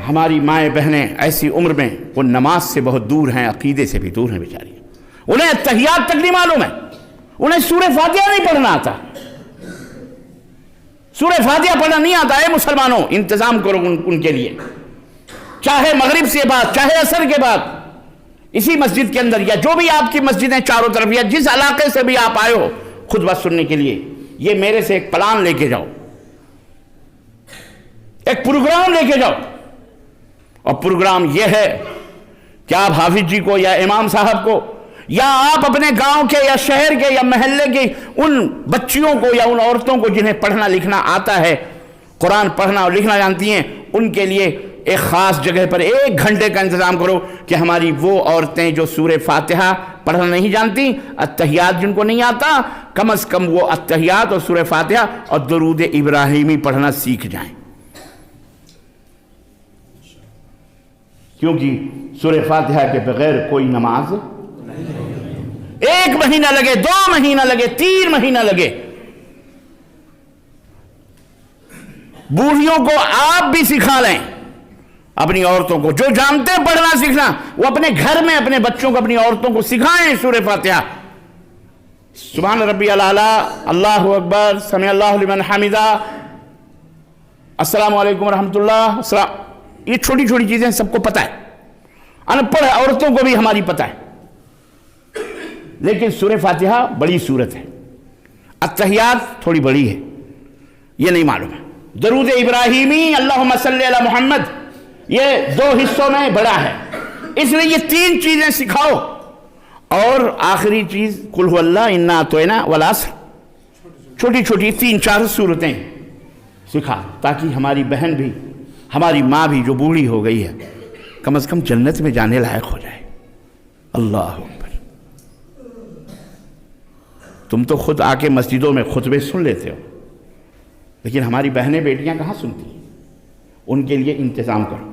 ہماری مائیں بہنیں ایسی عمر میں وہ نماز سے بہت دور ہیں، عقیدے سے بھی دور ہیں بیچاری، انہیں اتحیات تک نہیں معلوم ہے، انہیں سورہ فاتحہ نہیں پڑھنا آتا، سورہ فاتحہ پڑھنا نہیں آتا ہے۔ مسلمانوں انتظام کرو ان کے لیے، چاہے مغرب سے بعد چاہے عصر کے بعد اسی مسجد کے اندر یا جو بھی آپ کی مسجدیں چاروں طرف یا جس علاقے سے بھی آپ آئے ہو خطبہ سننے کے لیے، یہ میرے سے ایک پلان لے کے جاؤ، ایک پروگرام لے کے جاؤ، اور پروگرام یہ ہے کہ آپ حافظ جی کو یا امام صاحب کو یا آپ اپنے گاؤں کے یا شہر کے یا محلے کے ان بچیوں کو یا ان عورتوں کو جنہیں پڑھنا لکھنا آتا ہے، قرآن پڑھنا اور لکھنا جانتی ہیں، ان کے لیے ایک خاص جگہ پر 1 گھنٹے کا انتظام کرو کہ ہماری وہ عورتیں جو سورہ فاتحہ پڑھنا نہیں جانتی، اتحیات جن کو نہیں آتا، کم از کم وہ اتحیات اور سورہ فاتحہ اور درود ابراہیمی پڑھنا سیکھ جائیں، کیونکہ سورہ فاتحہ کے بغیر کوئی نماز 1 مہینہ لگے، 2 مہینہ لگے، 3 مہینہ لگے، بوڑھیوں کو آپ بھی سکھا لیں، اپنی عورتوں کو جو جانتے ہیں پڑھنا سیکھنا وہ اپنے گھر میں اپنے بچوں کو اپنی عورتوں کو سکھائیں سورہ فاتحہ، سبحان ربی الاعلیٰ، اللہ اکبر، سمع اللہ لمن حمدہ، السلام علیکم ورحمۃ اللہ، یہ چھوٹی چھوٹی چیزیں سب کو پتہ ہے، ان پڑھ عورتوں کو بھی ہماری پتہ ہے، لیکن سورہ فاتحہ بڑی سورت ہے، اتحیات تھوڑی بڑی ہے، یہ نہیں معلوم ہے، درود ابراہیمی اللہم صلی علی محمد یہ 2 حصوں میں بڑا ہے، اس لیے یہ 3 چیزیں سکھاؤ، اور آخری چیز قل هو اللہ انا اعطینا والعصر، چھوٹی چھوٹی 3-4 سورتیں سکھا، تاکہ ہماری بہن بھی ہماری ماں بھی جو بوڑھی ہو گئی ہے کم از کم جنت میں جانے لائق ہو جائے۔ اللہ اکبر، تم تو خود آ کے مسجدوں میں خطبے سن لیتے ہو، لیکن ہماری بہنیں بیٹیاں کہاں سنتی ہیں؟ ان کے لیے انتظام کرو،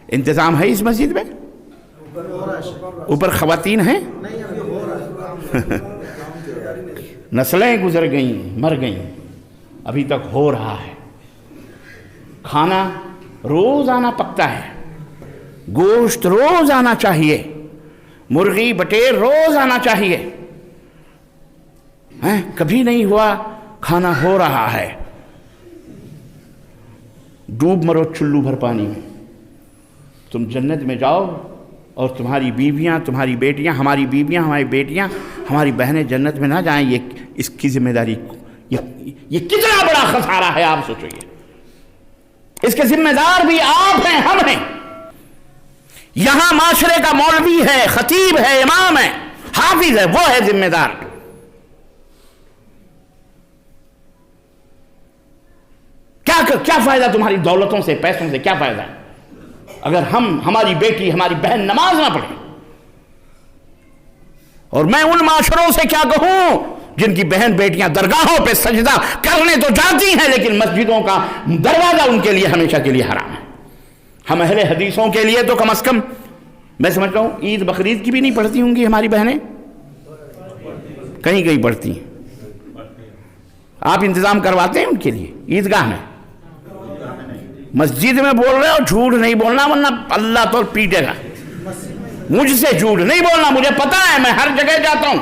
انتظام ہے اس مسجد میں؟ اوپر خواتین ہیں؟ نسلیں گزر گئیں، مر گئیں، ابھی تک ہو رہا ہے، کھانا روز آنا پکتا ہے، گوشت روز آنا چاہیے، مرغی بٹیر روز آنا چاہیے، کبھی نہیں ہوا، کھانا ہو رہا ہے، ڈوب مرو چلو بھر پانی میں، تم جنت میں جاؤ، اور تمہاری بیویاں، تمہاری بیٹیاں، ہماری بیویاں، ہماری بیٹیاں، ہماری بہنیں جنت میں نہ جائیں، یہ اس کی ذمہ داری، یہ کتنا بڑا خسارہ ہے آپ سوچئے، اس کے ذمہ دار بھی آپ ہیں، ہم ہیں، یہاں معاشرے کا مولوی ہے، خطیب ہے، امام ہے، حافظ ہے، وہ ہے ذمہ دار۔ کیا فائدہ تمہاری دولتوں سے، پیسوں سے کیا فائدہ ہے اگر ہماری بیٹی، ہماری بہن نماز نہ پڑھیں؟ اور میں ان معاشروں سے کیا کہوں جن کی بہن بیٹیاں درگاہوں پہ سجدہ کرنے تو جاتی ہیں، لیکن مسجدوں کا دروازہ ان کے لیے ہمیشہ کے لیے حرام ہے۔ ہم اہل حدیثوں کے لیے تو کم از کم میں سمجھتا ہوں عید بقرعید کی بھی نہیں پڑھتی ہوں گی ہماری بہنیں، کہیں کہیں پڑھتی ہیں، آپ انتظام کرواتے ہیں ان کے لیے عیدگاہ میں؟ مسجد میں بول رہے ہو، جھوٹ نہیں بولنا ورنہ اللہ تو پیٹے گا، مجھ سے جھوٹ نہیں بولنا، مجھے پتا ہے، میں ہر جگہ جاتا ہوں،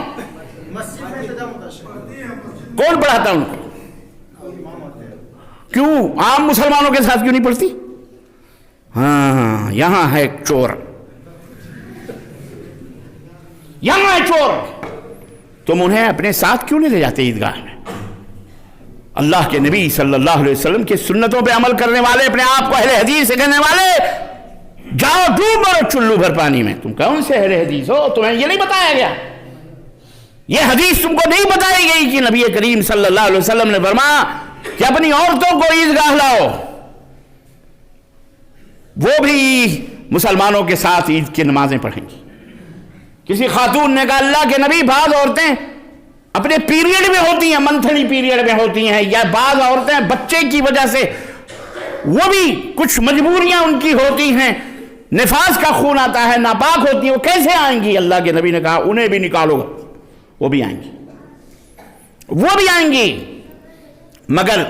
کون پڑھاتا ان کو؟ کیوں عام مسلمانوں کے ساتھ کیوں نہیں پڑھتی؟ ہاں یہاں ہے چور، یہاں ہے چور، تم انہیں اپنے ساتھ کیوں نہیں لے جاتے عیدگاہ میں؟ اللہ کے نبی صلی اللہ علیہ وسلم کی سنتوں پہ عمل کرنے والے، اپنے آپ کو اہل حدیث سے کہنے والے، جاؤ ڈوب مرو چلو بھر پانی میں، تم کون سے اہل حدیث ہو؟ تمہیں یہ نہیں بتایا گیا، یہ حدیث تم کو نہیں بتائی گئی کہ نبی کریم صلی اللہ علیہ وسلم نے فرمایا کہ اپنی عورتوں کو عیدگاہ لاؤ، وہ بھی مسلمانوں کے ساتھ عید کی نمازیں پڑھیں گی۔ کسی خاتون نے کہا اللہ کے نبی بعض عورتیں اپنے پیریڈ میں ہوتی ہیں، منتھلی پیریڈ میں ہوتی ہیں، یا بعض عورتیں بچے کی وجہ سے وہ بھی کچھ مجبوریاں ان کی ہوتی ہیں، نفاس کا خون آتا ہے، ناپاک ہوتی ہیں، وہ کیسے آئیں گی؟ اللہ کے نبی نے کہا انہیں بھی نکالو، وہ بھی آئیں گی، وہ بھی آئیں گی، مگر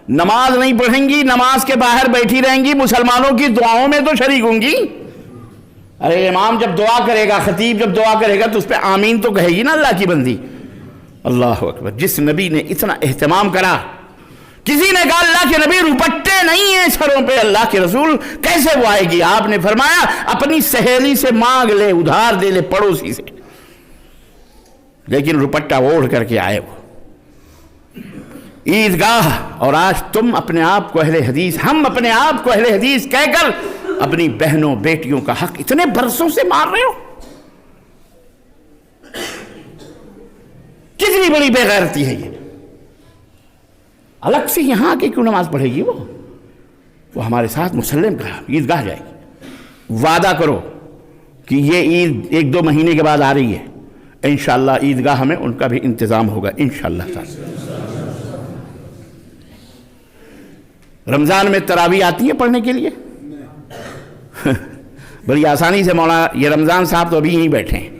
نماز نہیں پڑھیں گی، نماز کے باہر بیٹھی رہیں گی، مسلمانوں کی دعاؤں میں تو شریک ہوں گی۔ ارے امام جب دعا کرے گا، خطیب جب دعا کرے گا تو اس پہ آمین تو کہے گی نا اللہ کی بندی۔ اللہ اکبر۔ جس نبی نے اتنا اہتمام کرا، کسی نے کہا اللہ کے نبی روپٹے نہیں ہیں سروں پہ، اللہ کے رسول کیسے وہ آئے گی؟ آپ نے فرمایا اپنی سہیلی سے مانگ لے، ادھار دے لے، پڑوسی سے، لیکن روپٹہ اوڑھ کر کے آئے وہ عیدگاہ۔ اور آج تم اپنے آپ کو اہل حدیث، ہم اپنے آپ کو اہل حدیث کہہ کر اپنی بہنوں بیٹیوں کا حق اتنے برسوں سے مار رہے ہو۔ کتنی بڑی بے غیرتی ہے یہ۔ الگ سے یہاں آ کے کیوں نماز پڑھے گی وہ ہمارے ساتھ مسلم کا عیدگاہ جائے گی۔ وعدہ کرو کہ یہ عید 1-2 مہینے کے بعد آ رہی ہے، انشاءاللہ عیدگاہ میں ان کا بھی انتظام ہوگا انشاءاللہ تعالی۔ رمضان میں تراویح آتی ہے پڑھنے کے لیے؟ بڑی آسانی سے مولانا، یہ رمضان صاحب تو ابھی یہیں بیٹھے ہیں،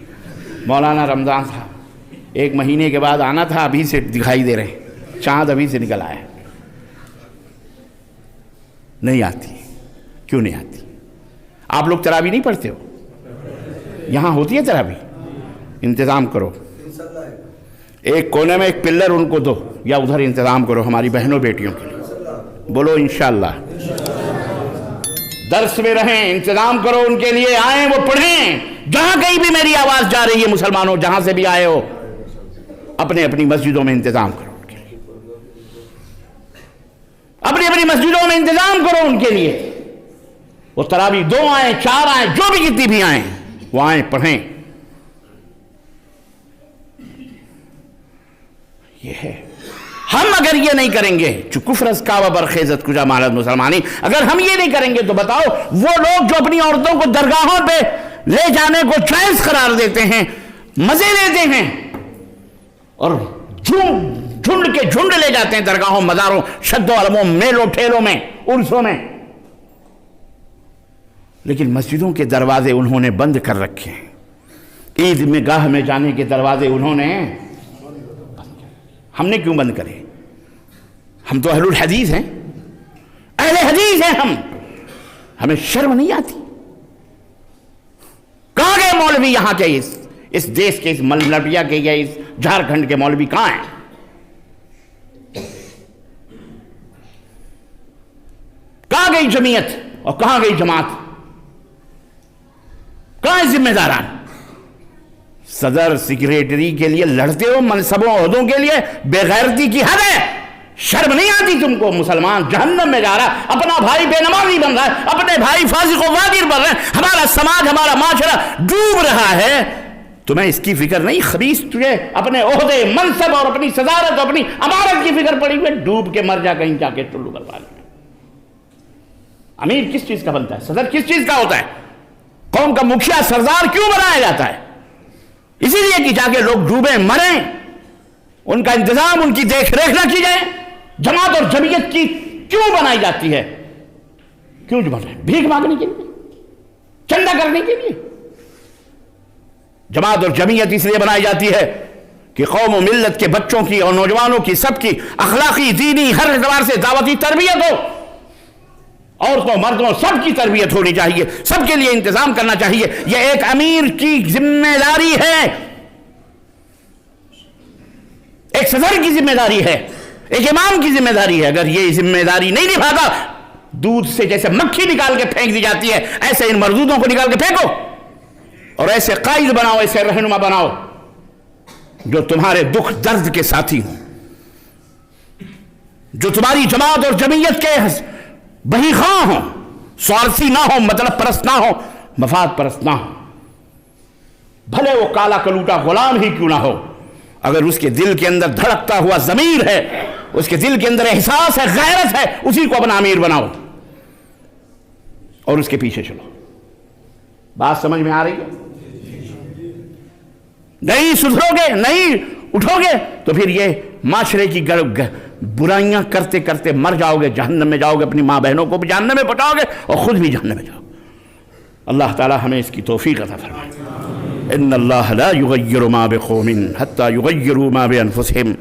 مولانا رمضان صاحب 1 مہینے کے بعد آنا تھا، ابھی سے دکھائی دے رہے ہیں، چاند ابھی سے نکل آیا۔ نہیں آتی؟ کیوں نہیں آتی؟ آپ لوگ تراویح نہیں پڑھتے ہو؟ یہاں ہوتی ہے تراویح؟ انتظام کرو، ایک کونے میں ایک پلر ان کو دو، یا ادھر انتظام کرو ہماری بہنوں بیٹیوں کے لیے۔ بولو انشاءاللہ۔ درس میں رہیں، انتظام کرو ان کے لیے، آئیں وہ پڑھیں۔ جہاں کہیں بھی میری آواز جا رہی ہے مسلمانوں، جہاں سے بھی آئے ہو، اپنے اپنی مسجدوں میں انتظام کرو ان کے لیے، اپنی اپنی مسجدوں میں انتظام کرو ان کے لیے۔ وہ تراویح 2 آئیں، 4 آئیں، جو بھی کتنی بھی آئیں، وہ آئیں پڑھیں۔ یہ ہے، ہم اگر یہ نہیں کریں گے، چو کفر از کعبہ برخیزت کجا مالت مسلمانی، اگر ہم یہ نہیں کریں گے تو بتاؤ وہ لوگ جو اپنی عورتوں کو درگاہوں پہ لے جانے کو جائز قرار دیتے ہیں، مزے لیتے ہیں، اور جھنڈ کے جھنڈ لے جاتے ہیں درگاہوں، مزاروں، شد و علموں، میلوں ٹھیلوں میں، عرسوں میں، لیکن مسجدوں کے دروازے انہوں نے بند کر رکھے ہیں، عید میں گاہ میں جانے کے دروازے انہوں نے، ہم نے کیوں بند کرے؟ ہم تو اہل الحدیث ہیں، اہل حدیث ہیں ہم، ہمیں شرم نہیں آتی؟ کہاں گئے مولوی یہاں کے، اس دیش کے، اس ملبیا کے یا اس جھارکھنڈ کے مولوی کہاں ہیں؟ کہاں گئی جمعیت اور کہاں گئی جماعت؟ کہاں ہیں ذمہ داران؟ صدر سیکریٹری کے لیے لڑتے ہو، منصبوں عہدوں کے لیے، بے غیرتی کی حد ہے۔ شرم نہیں آتی تم کو؟ مسلمان جہنم میں جا رہا، اپنا بھائی بے نمازی بن رہا ہے، اپنے بھائی فاسق و فاجر بن رہے ہیں، ہمارا سماج، ہمارا معاشرہ ڈوب رہا ہے، تمہیں اس کی فکر نہیں؟ خبیث تجھے اپنے عہدے، منصب اور اپنی صدارت اور اپنی امارت کی فکر پڑی ہوئی، ڈوب کے مر جا کہیں جا کے ٹلو کروا لے۔ امیر کس چیز کا بنتا ہے؟ صدر کس چیز کا ہوتا ہے؟ قوم کا مکھیا سردار کیوں بنایا جاتا ہے؟ اسی لیے کہ جا کے لوگ ڈوبیں، مریں، ان کا انتظام، ان کی دیکھ ریکھ نہ کی جائے۔ جماعت اور جمعیت کی کیوں بنائی جاتی ہے؟ کیوں بن رہے ہیں؟ بھیک مانگنے کے لیے، چندہ کرنے کے لیے؟ جماعت اور جمعیت اس لیے بنائی جاتی ہے کہ قوم و ملت کے بچوں کی اور نوجوانوں کی، سب کی اخلاقی، دینی، ہر اعتبار سے دعوتی تربیت ہو، عورتوں مردوں سب کی تربیت ہونی چاہیے، سب کے لیے انتظام کرنا چاہیے۔ یہ ایک امیر کی ذمہ داری ہے، ایک صدر کی ذمہ داری ہے، ایک امام کی ذمہ داری ہے۔ اگر یہ ذمہ داری نہیں نبھاتا، دودھ سے جیسے مکھی نکال کے پھینک دی جاتی ہے، ایسے ان مردودوں کو نکال کے پھینکو، اور ایسے قائد بناؤ، ایسے رہنما بناؤ جو تمہارے دکھ درد کے ساتھی ہوں، جو تمہاری جماعت اور جمعیت کے بہی خواہ ہوں، سوارسی نہ ہو، مطلب پرست نہ ہو، مفاد پرست نہ ہو، بھلے وہ کالا کلوٹا غلام ہی کیوں نہ ہو، اگر اس کے دل کے اندر دھڑکتا ہوا ضمیر ہے، اس کے دل کے اندر احساس ہے، غیرت ہے، اسی کو اپنا امیر بناؤ اور اس کے پیچھے چلو۔ بات سمجھ میں آ رہی ہے؟ نہیں سدھرو گے، نہیں اٹھو گے تو پھر یہ معاشرے کی برائیاں کرتے کرتے مر جاؤ گے، جہنم میں جاؤ گے، اپنی ماں بہنوں کو بھی جہنم میں پٹاؤ گے اور خود بھی جہنم میں جاؤ گے۔ اللہ تعالی ہمیں اس کی توفیق عطا فرمائے۔ ان اللہ لا یغیر ما بقوم حتی یغیروا ما بانفسہم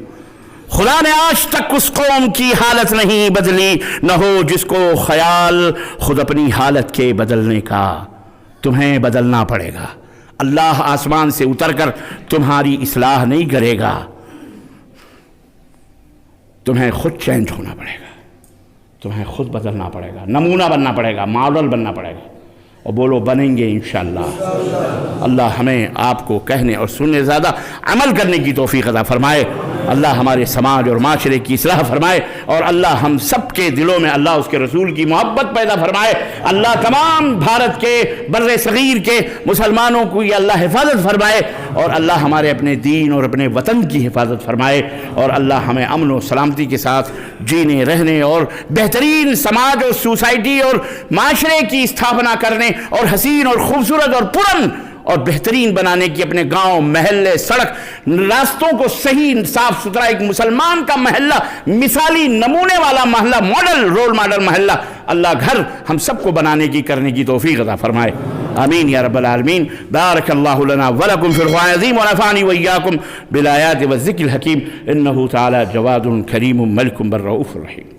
خدا نے آج تک اس قوم کی حالت نہیں بدلی، نہ ہو جس کو خیال خود اپنی حالت کے بدلنے کا۔ تمہیں بدلنا پڑے گا، اللہ آسمان سے اتر کر تمہاری اصلاح نہیں کرے گا، تمہیں خود چینج ہونا پڑے گا، تمہیں خود بدلنا پڑے گا، نمونہ بننا پڑے گا، ماڈل بننا پڑے گا، اور بولو بنیں گے انشاءاللہ۔ اللہ ہمیں آپ کو کہنے اور سننے زیادہ عمل کرنے کی توفیق عطا فرمائے، اللہ ہمارے سماج اور معاشرے کی اصلاح فرمائے، اور اللہ ہم سب کے دلوں میں اللہ اس کے رسول کی محبت پیدا فرمائے، اللہ تمام بھارت کے بر صغیر کے مسلمانوں کو یہ اللہ حفاظت فرمائے، اور اللہ ہمارے اپنے دین اور اپنے وطن کی حفاظت فرمائے، اور اللہ ہمیں امن و سلامتی کے ساتھ جینے رہنے اور بہترین سماج اور سوسائٹی اور معاشرے کی استھاپنا کرنے اور حسین اور خوبصورت اور پرن اور بہترین بنانے کی اپنے گاؤں، محلے، سڑک، راستوں کو صحیح صاف ستھرا ایک مسلمان کا محلہ، مثالی نمونے والا محلہ، ماڈل رول ماڈل محلہ اللہ گھر ہم سب کو بنانے کی کرنے کی توفیق عطا فرمائے، آمین یا رب العالمین۔ بارک اللہ لنا ولکم فی القرآن العظیم ونفعنی وإیاکم بالآیات والذکر الحکیم، انہ تعالی جواد کریم ملک بر رؤوف رحیم۔